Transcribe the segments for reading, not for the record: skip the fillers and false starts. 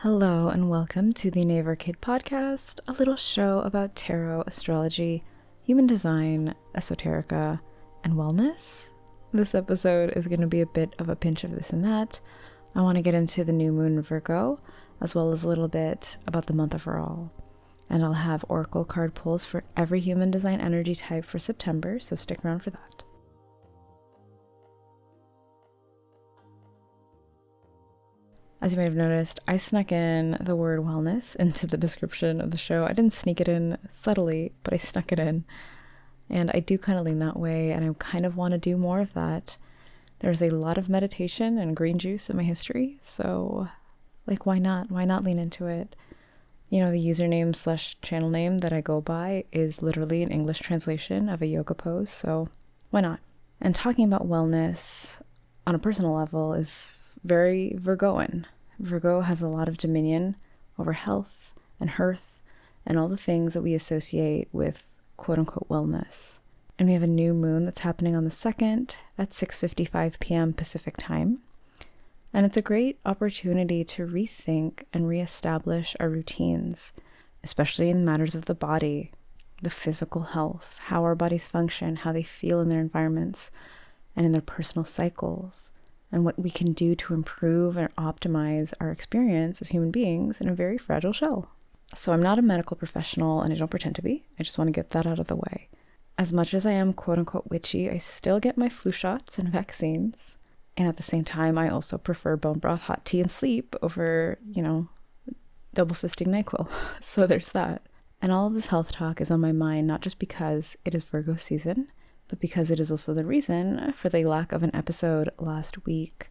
Hello and welcome to the Neighbor Kid podcast, a little show about tarot, astrology, human design, esoterica, and wellness. This episode is going to be a bit of a pinch of this and that. I want to get into the new moon in Virgo, as well as a little bit about the month overall. And I'll have oracle card pulls for every human design energy type for September, so stick around for that. As you might have noticed, I snuck in the word wellness into the description of the show. I didn't sneak it in subtly, but I snuck it in. And I do kind of lean that way, and I kind of want to do more of that. There's a lot of meditation and green juice in my history, so why not? Why not lean into it? You know, the username / channel name that I go by is literally an English translation of a yoga pose, so why not? And talking about wellness on a personal level is very Virgoan. Virgo has a lot of dominion over health and hearth and all the things that we associate with quote-unquote wellness. And we have a new moon that's happening on the 2nd at 6:55 p.m. Pacific time. And it's a great opportunity to rethink and reestablish our routines, especially in matters of the body, the physical health, how our bodies function, how they feel in their environments, and in their personal cycles, and what we can do to improve and optimize our experience as human beings in a very fragile shell. So I'm not a medical professional, and I don't pretend to be. I just want to get that out of the way. As much as I am quote-unquote witchy, I still get my flu shots and vaccines. And at the same time, I also prefer bone broth, hot tea, and sleep over, double fisting NyQuil. So there's that. And all of this health talk is on my mind, not just because it is Virgo season, but because it is also the reason for the lack of an episode last week.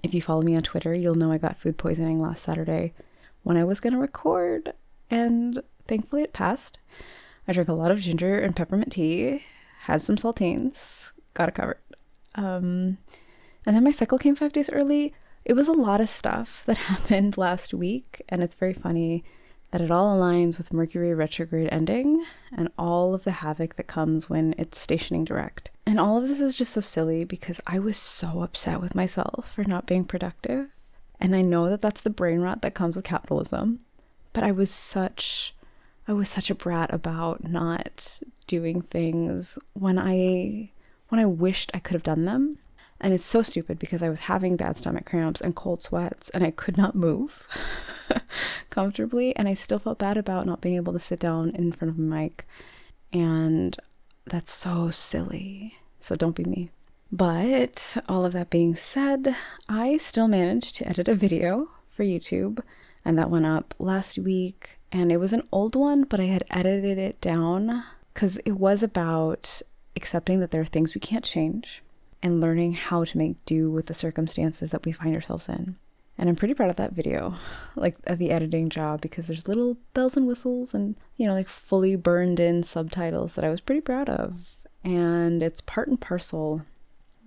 If you follow me on Twitter, you'll know I got food poisoning last Saturday when I was going to record, and thankfully it passed. I drank a lot of ginger and peppermint tea, had some saltines, got it covered. And then my cycle came 5 days early. It was a lot of stuff that happened last week, and it's very funny that it all aligns with Mercury retrograde ending and all of the havoc that comes when it's stationing direct. And all of this is just so silly because I was so upset with myself for not being productive. And I know that that's the brain rot that comes with capitalism, but I was such a brat about not doing things when I wished I could have done them. And it's so stupid because I was having bad stomach cramps and cold sweats and I could not move comfortably. And I still felt bad about not being able to sit down in front of a mic. And that's so silly. So don't be me. But all of that being said, I still managed to edit a video for YouTube. And that went up last week. And it was an old one, but I had edited it down because it was about accepting that there are things we can't change and learning how to make do with the circumstances that we find ourselves in. And I'm pretty proud of that video, of the editing job, because there's little bells and whistles and, fully burned in subtitles that I was pretty proud of. And it's part and parcel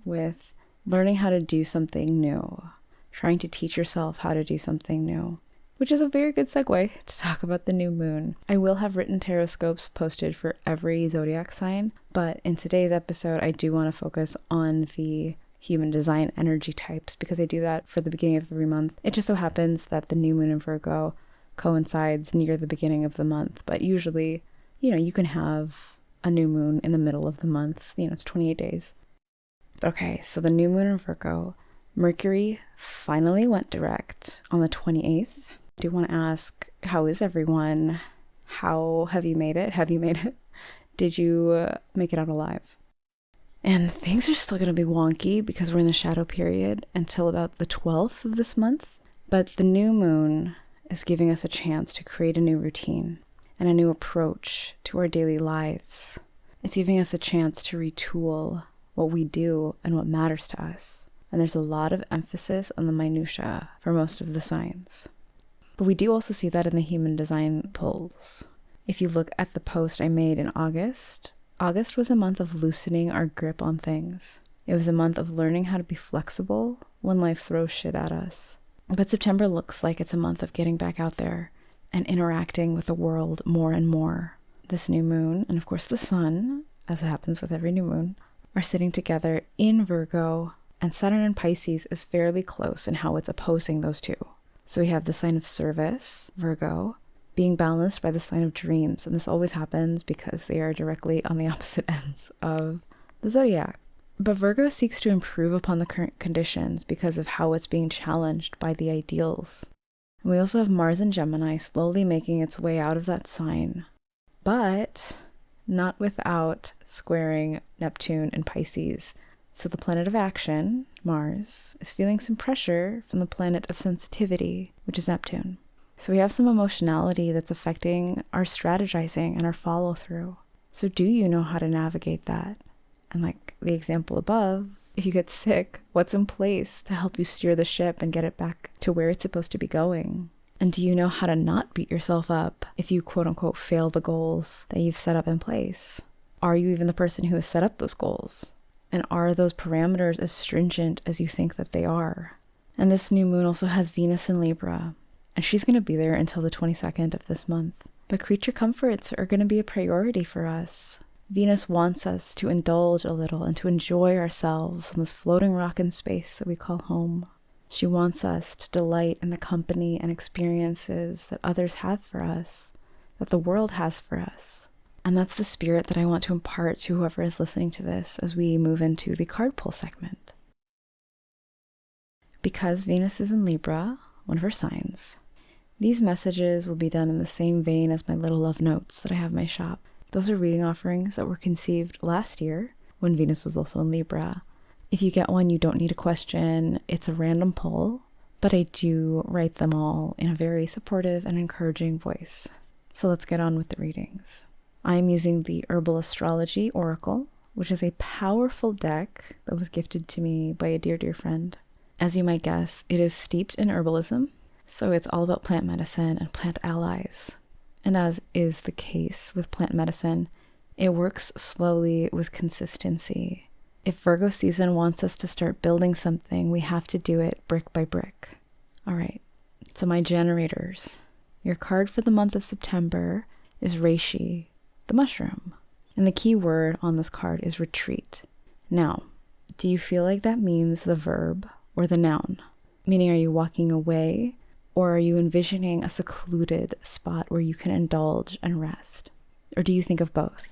with learning how to do something new, trying to teach yourself how to do something new, which is a very good segue to talk about the new moon. I will have written tarot scopes posted for every zodiac sign, but in today's episode, I do want to focus on the human design energy types because I do that for the beginning of every month. It just so happens that the new moon in Virgo coincides near the beginning of the month, but usually, you can have a new moon in the middle of the month. It's 28 days. Okay, so the new moon in Virgo, Mercury finally went direct on the 28th. I do want to ask, how is everyone? How have you made it? Have you made it? Did you make it out alive? And things are still going to be wonky because we're in the shadow period until about the 12th of this month. But the new moon is giving us a chance to create a new routine and a new approach to our daily lives. It's giving us a chance to retool what we do and what matters to us. And there's a lot of emphasis on the minutiae for most of the signs. But we do also see that in the human design pulls. If you look at the post I made in August was a month of loosening our grip on things. It was a month of learning how to be flexible when life throws shit at us. But September looks like it's a month of getting back out there and interacting with the world more and more. This new moon, and of course the sun, as it happens with every new moon, are sitting together in Virgo, and Saturn in Pisces is fairly close in how it's opposing those two. So we have the sign of service, Virgo, being balanced by the sign of dreams. And this always happens because they are directly on the opposite ends of the zodiac. But Virgo seeks to improve upon the current conditions because of how it's being challenged by the ideals. And we also have Mars in Gemini slowly making its way out of that sign, but not without squaring Neptune and Pisces. So the planet of action, Mars, is feeling some pressure from the planet of sensitivity, which is Neptune. So we have some emotionality that's affecting our strategizing and our follow through. So do you know how to navigate that? And like the example above, if you get sick, what's in place to help you steer the ship and get it back to where it's supposed to be going? And do you know how to not beat yourself up if you quote unquote fail the goals that you've set up in place? Are you even the person who has set up those goals? And are those parameters as stringent as you think that they are? And this new moon also has Venus in Libra, and she's going to be there until the 22nd of this month. But creature comforts are going to be a priority for us. Venus wants us to indulge a little and to enjoy ourselves on this floating rock in space that we call home. She wants us to delight in the company and experiences that others have for us, that the world has for us. And that's the spirit that I want to impart to whoever is listening to this as we move into the card pull segment. Because Venus is in Libra, one of her signs, these messages will be done in the same vein as my little love notes that I have in my shop. Those are reading offerings that were conceived last year when Venus was also in Libra. If you get one, you don't need a question. It's a random pull, but I do write them all in a very supportive and encouraging voice. So let's get on with the readings. I'm using the Herbal Astrology Oracle, which is a powerful deck that was gifted to me by a dear, dear friend. As you might guess, it is steeped in herbalism, so it's all about plant medicine and plant allies. And as is the case with plant medicine, it works slowly with consistency. If Virgo season wants us to start building something, we have to do it brick by brick. All right, so my generators. Your card for the month of September is reishi, the mushroom. And the key word on this card is retreat. Now, do you feel like that means the verb or the noun? Meaning, are you walking away, or are you envisioning a secluded spot where you can indulge and rest? Or do you think of both?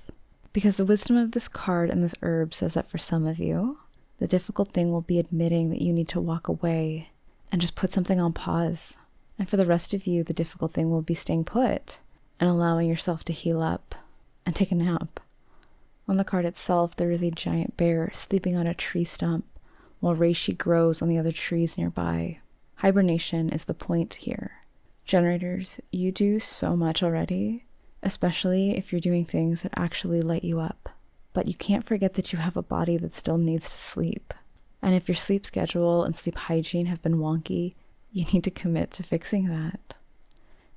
Because the wisdom of this card and this herb says that for some of you, the difficult thing will be admitting that you need to walk away and just put something on pause. And for the rest of you, the difficult thing will be staying put and allowing yourself to heal up and take a nap. On the card itself, there is a giant bear sleeping on a tree stump while reishi grows on the other trees nearby. Hibernation is the point here. Generators, you do so much already, especially if you're doing things that actually light you up. But you can't forget that you have a body that still needs to sleep. And if your sleep schedule and sleep hygiene have been wonky, you need to commit to fixing that.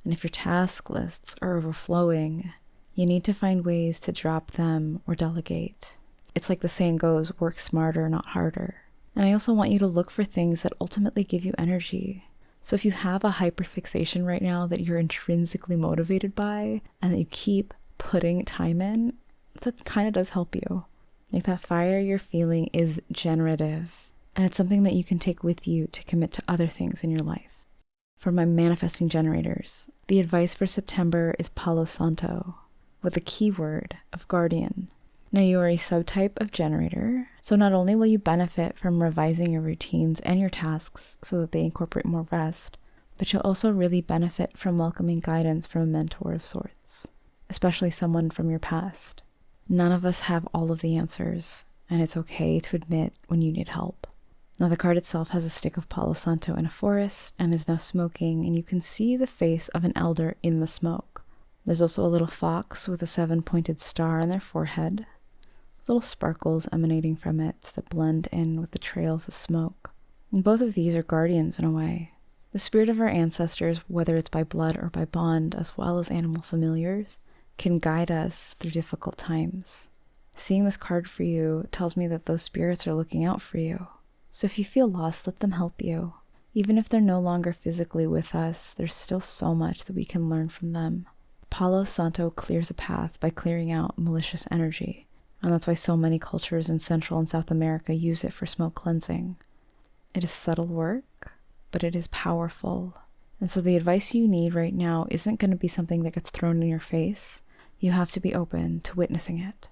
And if your task lists are overflowing, you need to find ways to drop them or delegate. It's like the saying goes, work smarter, not harder. And I also want you to look for things that ultimately give you energy. So if you have a hyperfixation right now that you're intrinsically motivated by and that you keep putting time in, that kind of does help you. Like that fire you're feeling is generative, and it's something that you can take with you to commit to other things in your life. For my manifesting generators, the advice for September is Palo Santo, with the keyword of guardian. Now you are a subtype of generator, so not only will you benefit from revising your routines and your tasks so that they incorporate more rest, but you'll also really benefit from welcoming guidance from a mentor of sorts, especially someone from your past. None of us have all of the answers, and it's okay to admit when you need help. Now the card itself has a stick of Palo Santo in a forest and is now smoking, and you can see the face of an elder in the smoke. There's also a little fox with a 7-pointed star on their forehead, little sparkles emanating from it that blend in with the trails of smoke. And both of these are guardians in a way. The spirit of our ancestors, whether it's by blood or by bond, as well as animal familiars, can guide us through difficult times. Seeing this card for you tells me that those spirits are looking out for you. So if you feel lost, let them help you. Even if they're no longer physically with us, there's still so much that we can learn from them. Palo Santo clears a path by clearing out malicious energy. And that's why so many cultures in Central and South America use it for smoke cleansing. It is subtle work, but it is powerful. And so the advice you need right now isn't going to be something that gets thrown in your face. You have to be open to witnessing it.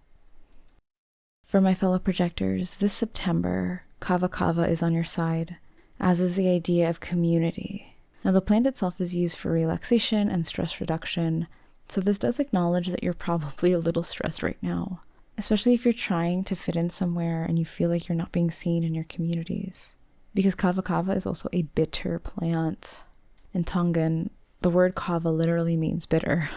For my fellow projectors, this September, Kava Kava is on your side, as is the idea of community. Now, the plant itself is used for relaxation and stress reduction, so this does acknowledge that you're probably a little stressed right now, especially if you're trying to fit in somewhere and you feel like you're not being seen in your communities. Because Kava Kava is also a bitter plant. In Tongan, the word kava literally means bitter.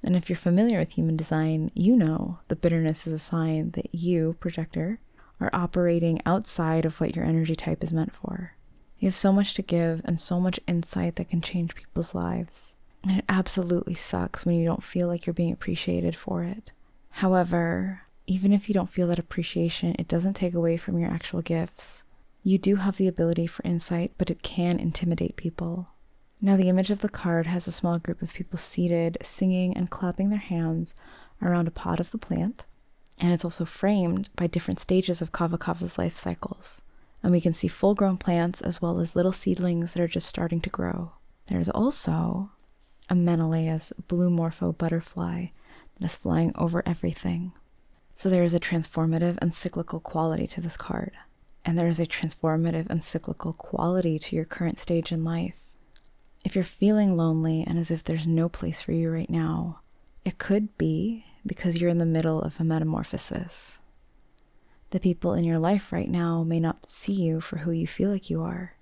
And if you're familiar with human design, you know that bitterness is a sign that you, projector, are operating outside of what your energy type is meant for. You have so much to give and so much insight that can change people's lives. And it absolutely sucks when you don't feel like you're being appreciated for it. However, even if you don't feel that appreciation, it doesn't take away from your actual gifts. You do have the ability for insight, but it can intimidate people. Now, the image of the card has a small group of people seated, singing and clapping their hands around a pot of the plant. And it's also framed by different stages of Kava Kava's life cycles. And we can see full-grown plants as well as little seedlings that are just starting to grow. There's also a Menelaus blue morpho butterfly that is flying over everything. So there is a transformative and cyclical quality to this card. And there is a transformative and cyclical quality to your current stage in life. If you're feeling lonely and as if there's no place for you right now, it could be because you're in the middle of a metamorphosis. The people in your life right now may not see you for who you feel like you are,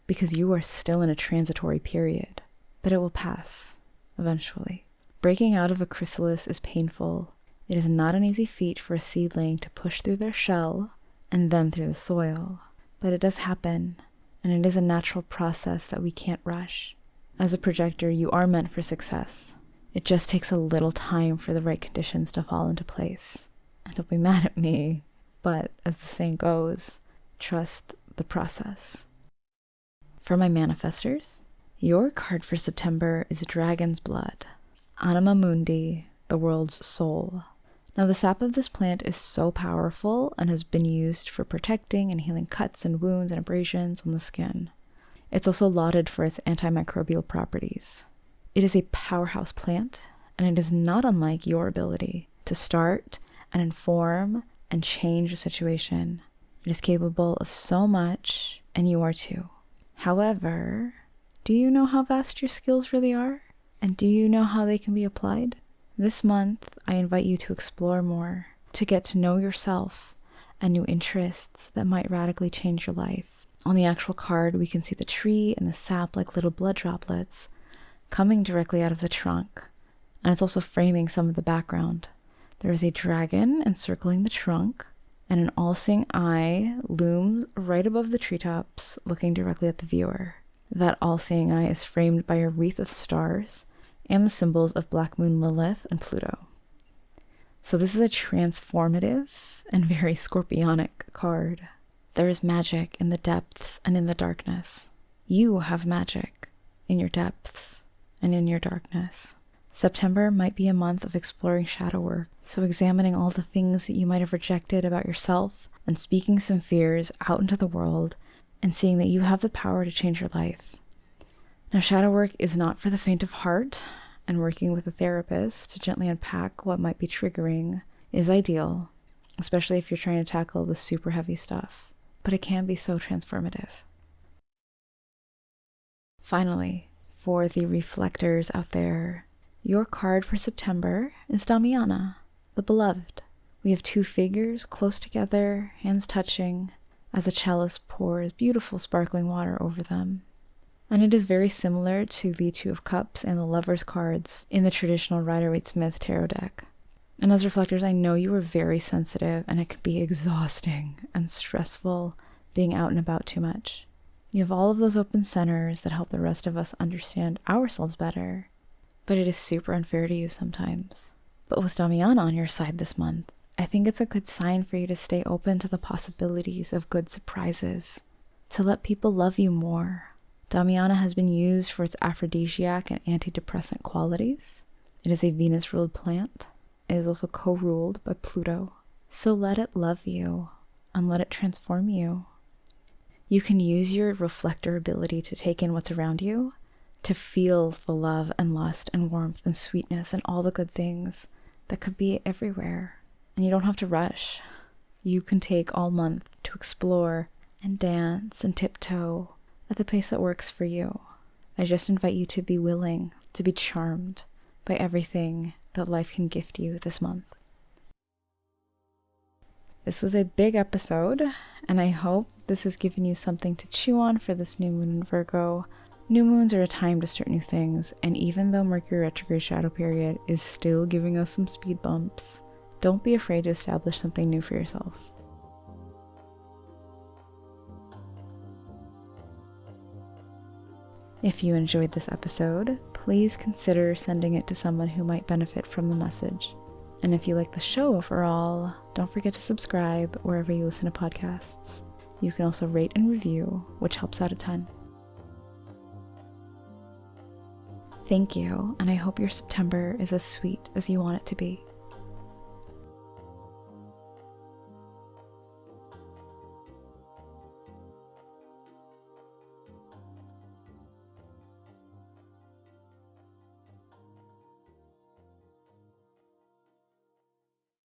because you are still in a transitory period, but it will pass, eventually. Breaking out of a chrysalis is painful. It is not an easy feat for a seedling to push through their shell and then through the soil, but it does happen, and it is a natural process that we can't rush. As a projector, you are meant for success. It just takes a little time for the right conditions to fall into place. And don't be mad at me, but as the saying goes, trust the process. For my manifestors, your card for September is Dragon's Blood, Anima Mundi, the world's soul. Now, the sap of this plant is so powerful and has been used for protecting and healing cuts and wounds and abrasions on the skin. It's also lauded for its antimicrobial properties. It is a powerhouse plant, and it is not unlike your ability to start and inform and change a situation. It is capable of so much, and you are too. However, do you know how vast your skills really are? And do you know how they can be applied? This month, I invite you to explore more, to get to know yourself and new interests that might radically change your life. On the actual card, we can see the tree and the sap like little blood droplets coming directly out of the trunk, and it's also framing some of the background. There is a dragon encircling the trunk, and an all-seeing eye looms right above the treetops, looking directly at the viewer. That all-seeing eye is framed by a wreath of stars and the symbols of Black Moon Lilith and Pluto. So this is a transformative and very scorpionic card. There is magic in the depths and in the darkness. You have magic in your depths and in your darkness. September might be a month of exploring shadow work, so examining all the things that you might have rejected about yourself and speaking some fears out into the world and seeing that you have the power to change your life. Now, shadow work is not for the faint of heart, and working with a therapist to gently unpack what might be triggering is ideal, especially if you're trying to tackle the super heavy stuff. But it can be so transformative. Finally, for the reflectors out there, your card for September is Damiana, the beloved. We have two figures close together, hands touching, as a chalice pours beautiful sparkling water over them. And it is very similar to the Two of Cups and the Lover's cards in the traditional Rider-Waite-Smith tarot deck. And as reflectors, I know you are very sensitive, and it can be exhausting and stressful being out and about too much. You have all of those open centers that help the rest of us understand ourselves better, but it is super unfair to you sometimes. But with Damiana on your side this month, I think it's a good sign for you to stay open to the possibilities of good surprises, to let people love you more. Damiana has been used for its aphrodisiac and antidepressant qualities. It is a Venus-ruled plant. It is also co-ruled by Pluto. So let it love you and let it transform you. You can use your reflector ability to take in what's around you, to feel the love and lust and warmth and sweetness and all the good things that could be everywhere. And you don't have to rush. You can take all month to explore and dance and tiptoe at the pace that works for you. I just invite you to be willing to be charmed by everything that life can gift you this month. This was a big episode, and I hope this has given you something to chew on for this new moon in Virgo. New moons are a time to start new things, and even though Mercury retrograde shadow period is still giving us some speed bumps, don't be afraid to establish something new for yourself. If you enjoyed this episode, please consider sending it to someone who might benefit from the message. And if you like the show overall, don't forget to subscribe wherever you listen to podcasts. You can also rate and review, which helps out a ton. Thank you, and I hope your September is as sweet as you want it to be.